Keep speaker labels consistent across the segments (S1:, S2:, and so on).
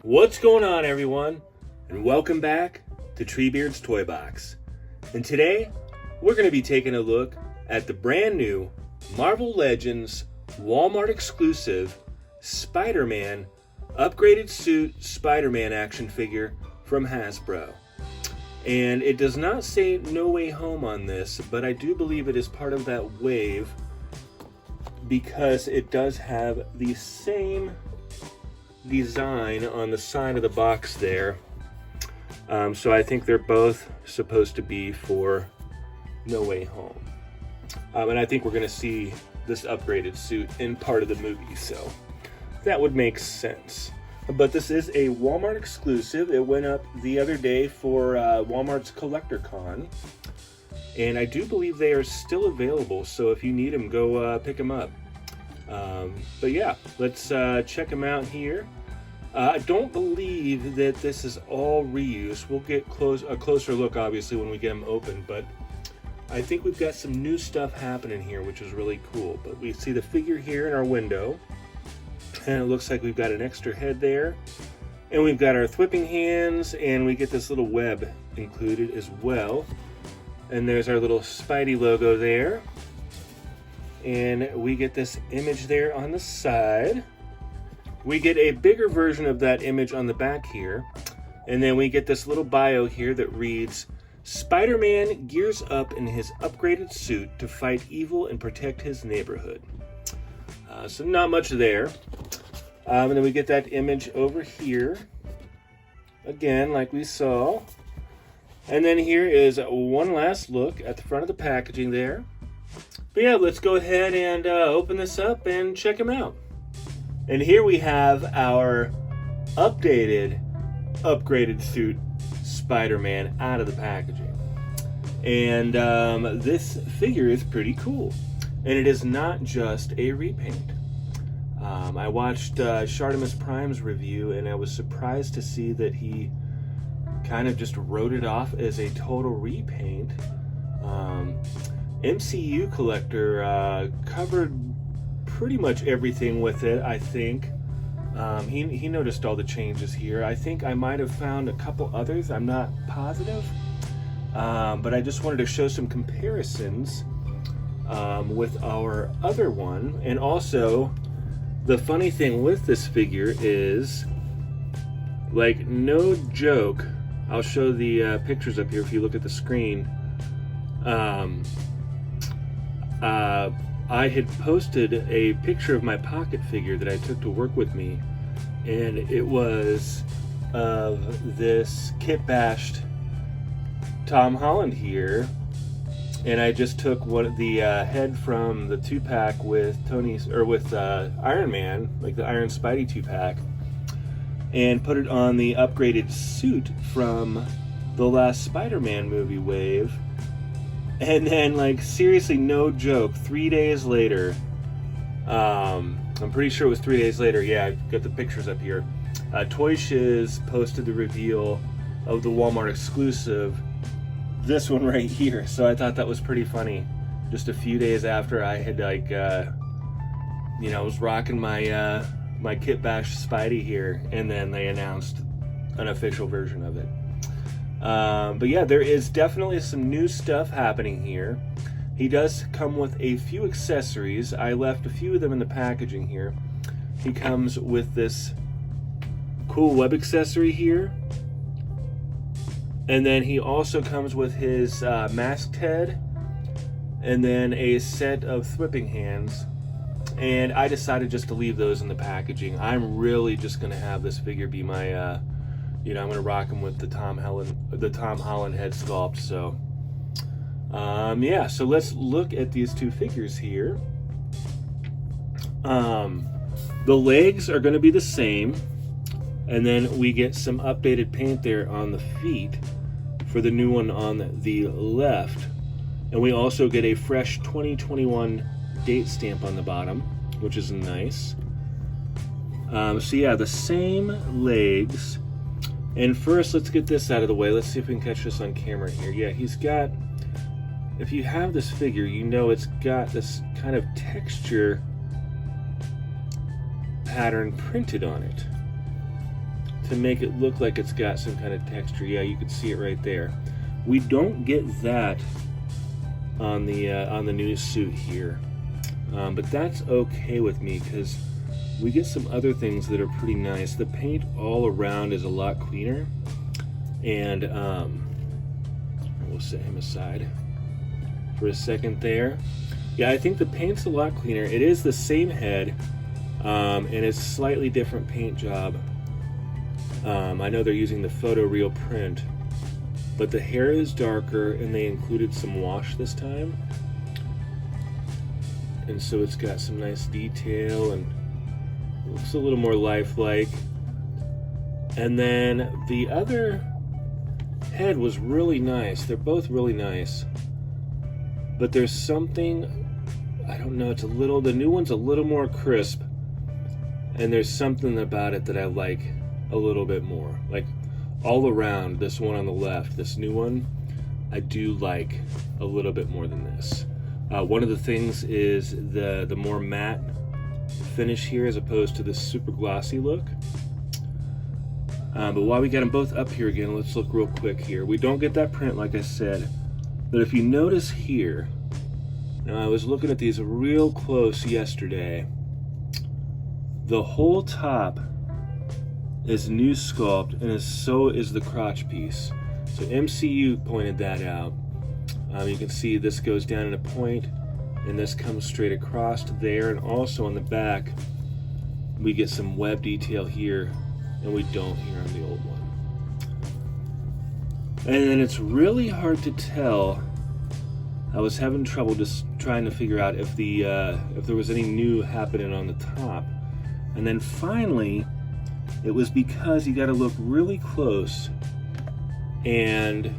S1: What's going on, everyone? And welcome back to Treebeard's Toy Box. And today, we're going to be taking a look at the brand new Marvel Legends Walmart exclusive Spider-Man upgraded suit Spider-Man action figure from Hasbro. And it does not say No Way Home on this, but I do believe it is part of that wave because it does have the same design on the side of the box there. So I think they're both supposed to be for No Way Home. And I think we're going to see this upgraded suit in part of the movie, so that would make sense. But this is a Walmart exclusive. It went up the other day for Walmart's Collector Con. And I do believe they are still available, so if you need them, go pick them up. But yeah, let's check them out here. I don't believe that this is all reuse. We'll get a closer look, obviously, when we get them open, but I think we've got some new stuff happening here, which is really cool. But we see the figure here in our window, and it looks like we've got an extra head there, and we've got our thwipping hands, and we get this little web included as well. And there's our little Spidey logo there. And we get this image there on the side. We get a bigger version of that image on the back here. And then we get this little bio here that reads, Spider-Man gears up in his upgraded suit to fight evil and protect his neighborhood. So not much there. And then we get that image over here. Again, like we saw. And then here is one last look at the front of the packaging there. But yeah, let's go ahead and open this up and check them out. And here we have our updated, upgraded suit Spider-Man out of the packaging. And this figure is pretty cool. And it is not just a repaint. I watched Shartimus Prime's review, and I was surprised to see that he kind of just wrote it off as a total repaint. MCU Collector covered pretty much everything with it, I think. He noticed all the changes here. I think I might have found a couple others, I'm not positive. But I just wanted to show some comparisons with our other one. And also, the funny thing with this figure is, like, no joke, I'll show the pictures up here if you look at the screen. I had posted a picture of my pocket figure that I took to work with me, and it was of this kit bashed Tom Holland here, and I just took the head from the 2-pack with Iron Man, like the Iron Spidey 2-pack, and put it on the upgraded suit from the last Spider-Man movie wave. And then, like, seriously, no joke, 3 days later, I'm pretty sure it was 3 days later, yeah, I've got the pictures up here, Toy Shiz posted the reveal of the Walmart exclusive, this one right here. So I thought that was pretty funny. Just a few days after I had, like, was rocking my my Kit Bash Spidey here, and then they announced an official version of it. But yeah, there is definitely some new stuff happening here. He does come with a few accessories. I left a few of them in the packaging here. He comes with this cool web accessory here. And then he also comes with his masked head. And then a set of thwipping hands. And I decided just to leave those in the packaging. I'm really just going to have this figure be my... I'm going to rock him with the Tom Holland head sculpt. So, yeah. So let's look at these two figures here. The legs are going to be the same, and then we get some updated paint there on the feet for the new one on the left, and we also get a fresh 2021 date stamp on the bottom, which is nice. So yeah, the same legs. And first, let's get this out of the way. Let's see if we can catch this on camera here. Yeah, he's got, if you have this figure, you know it's got this kind of texture pattern printed on it. to make it look like it's got some kind of texture. Yeah, you can see it right there. We don't get that on the new suit here, but that's okay with me because we get some other things that are pretty nice. The paint all around is a lot cleaner, and we'll set him aside for a second there. Yeah, I think the paint's a lot cleaner. It is the same head, and it's slightly different paint job. I know they're using the photoreal print, but the hair is darker, and they included some wash this time. And so it's got some nice detail and looks a little more lifelike. And then the other head was really nice. They're both really nice. But there's something, I don't know, it's a little, the new one's a little more crisp. And there's something about it that I like a little bit more. Like all around, this one on the left, this new one, I do like a little bit more than this. One of the things is the more matte finish here as opposed to this super glossy look. But while we got them both up here again, let's look real quick here. We don't get that print like I said, but if you notice here, now I was looking at these real close yesterday, the whole top is new sculpt, and so is the crotch piece. So MCU pointed that out. You can see this goes down in a point, and this comes straight across to there, and also on the back we get some web detail here, and we don't here on the old one. And then it's really hard to tell. I was having trouble just trying to figure out if there was any new happening on the top. And then finally, it was because you got to look really close, and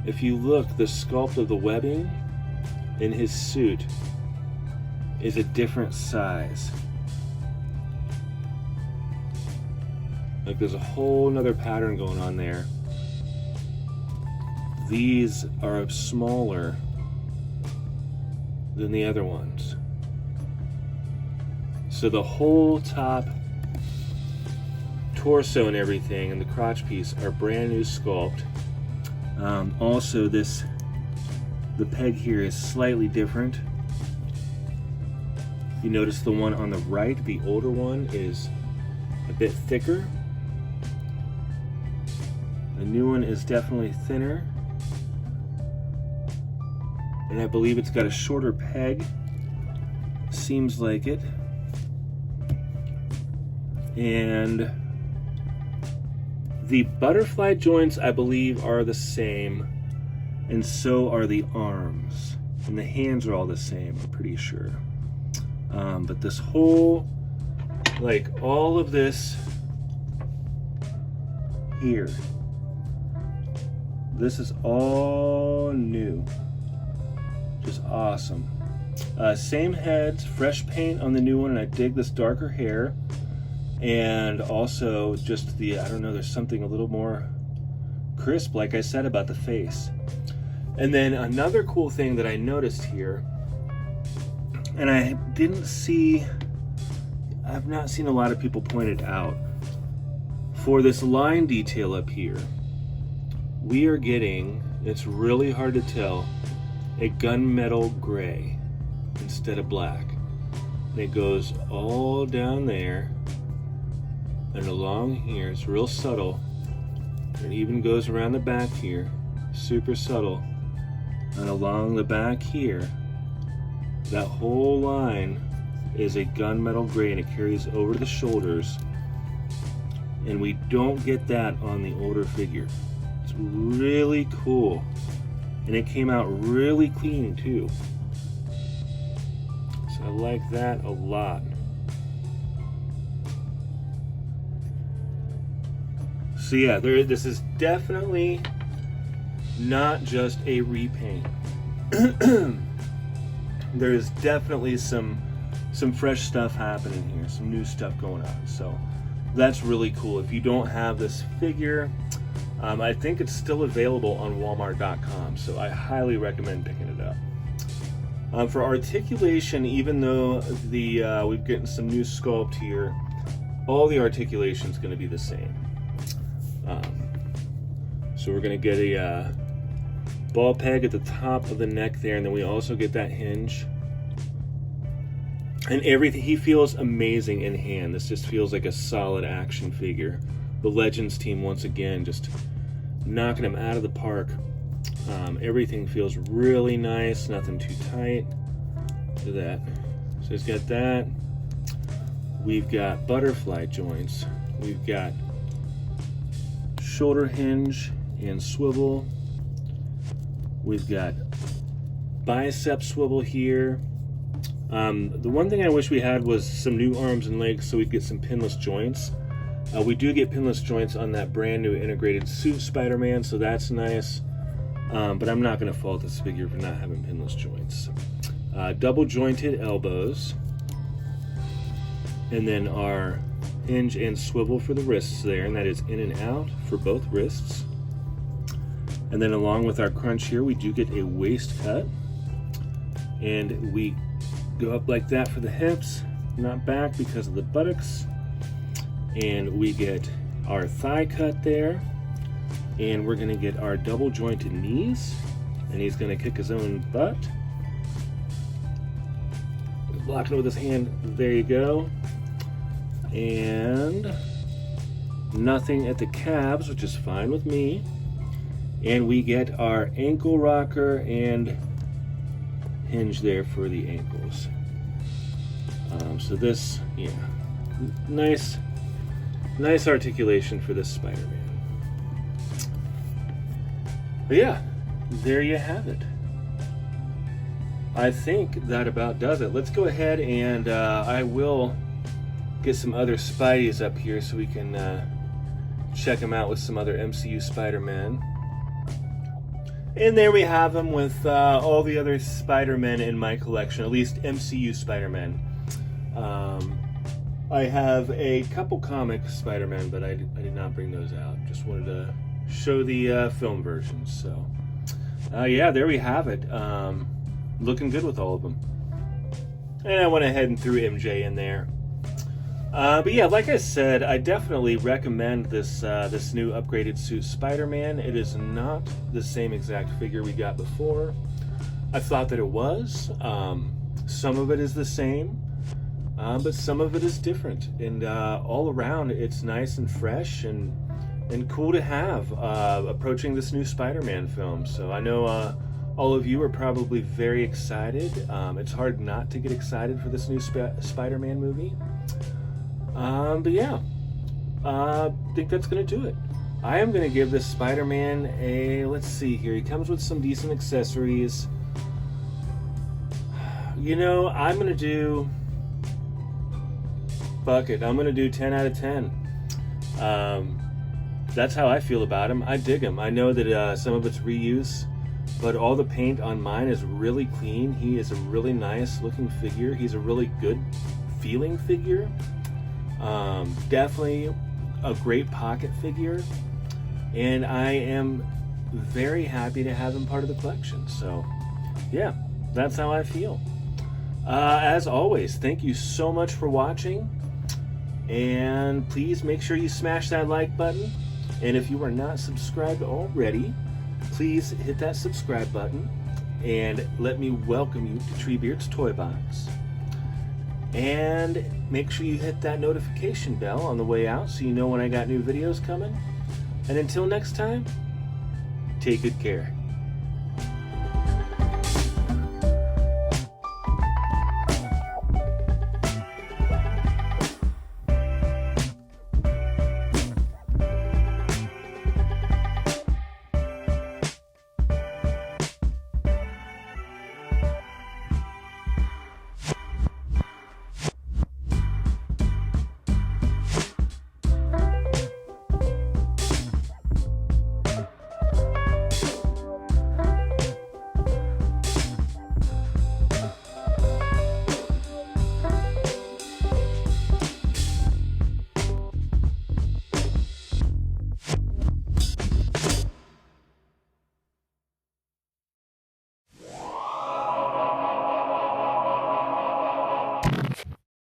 S1: if you look, the sculpt of the webbing in his suit is a different size. Like there's a whole nother pattern going on there. These are smaller than the other ones. So the whole top torso and everything and the crotch piece are brand new sculpt. Also the peg here is slightly different. You notice the one on the right, the older one, is a bit thicker. The new one is definitely thinner. And I believe it's got a shorter peg. Seems like it. And the butterfly joints, I believe, are the same, and so are the arms. And the hands are all the same, I'm pretty sure. But this whole, like all of this here, this is all new. Just awesome. Same heads, fresh paint on the new one, and I dig this darker hair. And also just the, I don't know, there's something a little more crisp, like I said, about the face. And then another cool thing that I noticed here, and I didn't see, I've not seen a lot of people point it out, for this line detail up here, we are getting, it's really hard to tell, a gunmetal gray instead of black. And it goes all down there and along here. It's real subtle. It even goes around the back here, super subtle. And along the back here, that whole line is a gunmetal gray, and it carries over the shoulders. And we don't get that on the older figure. It's really cool. And it came out really clean too. So I like that a lot. So yeah, this is definitely not just a repaint. There is definitely some fresh stuff happening here, some new stuff going on. So that's really cool. If you don't have this figure, I think it's still available on Walmart.com, so I highly recommend picking it up. For articulation, even though we've gotten some new sculpt here, all the articulation is going to be the same. So we're going to get a ball peg at the top of the neck there, and then we also get that hinge. And everything, he feels amazing in hand. This just feels like a solid action figure. The Legends team, once again, just knocking him out of the park. Everything feels really nice, nothing too tight. Look at that. So he's got that. We've got butterfly joints. We've got shoulder hinge and swivel. We've got bicep swivel here. The one thing I wish we had was some new arms and legs so we get some pinless joints. We do get pinless joints on that brand new integrated suit Spider-Man, so that's nice. But I'm not going to fault this figure for not having pinless joints. Double jointed elbows. And then our hinge and swivel for the wrists there, and that is in and out for both wrists. And then along with our crunch here, we do get a waist cut. And we go up like that for the hips, not back because of the buttocks. And we get our thigh cut there. And we're gonna get our double jointed knees. And he's gonna kick his own butt. Blocking it with his hand, there you go. And nothing at the calves, which is fine with me. And we get our ankle rocker and hinge there for the ankles. So this, yeah, nice articulation for this Spider-Man. But yeah, there you have it. I think that about does it. Let's go ahead and I will get some other Spideys up here so we can check them out with some other MCU Spider-Man. And there we have them with all the other Spider-Men in my collection, at least MCU Spider-Man. I have a couple comic Spider-Man, but I did not bring those out. Just wanted to show the film versions. So, yeah, there we have it. Looking good with all of them. And I went ahead and threw MJ in there. But yeah, like I said, I definitely recommend this this new upgraded suit Spider-Man. It is not the same exact figure we got before. I thought that it was. Some of it is the same, but some of it is different. And all around, it's nice and fresh and cool to have approaching this new Spider-Man film. So I know all of you are probably very excited. It's hard not to get excited for this new Spider-Man movie. But yeah, I think that's going to do it. I am going to give this Spider-Man a, let's see here, he comes with some decent accessories. You know, I'm going to do, fuck it, I'm going to do 10 out of 10. That's how I feel about him. I dig him. I know that some of it's reuse, but all the paint on mine is really clean. He is a really nice looking figure. He's a really good feeling figure. Definitely a great pocket figure, and I am very happy to have him part of the collection. So yeah, that's how I feel. As always, thank you so much for watching, and please make sure you smash that like button, and if you are not subscribed already, please hit that subscribe button and let me welcome you to Treebeard's Toy Box. And make sure you hit that notification bell on the way out so you know when I got new videos coming. And until next time, take good care.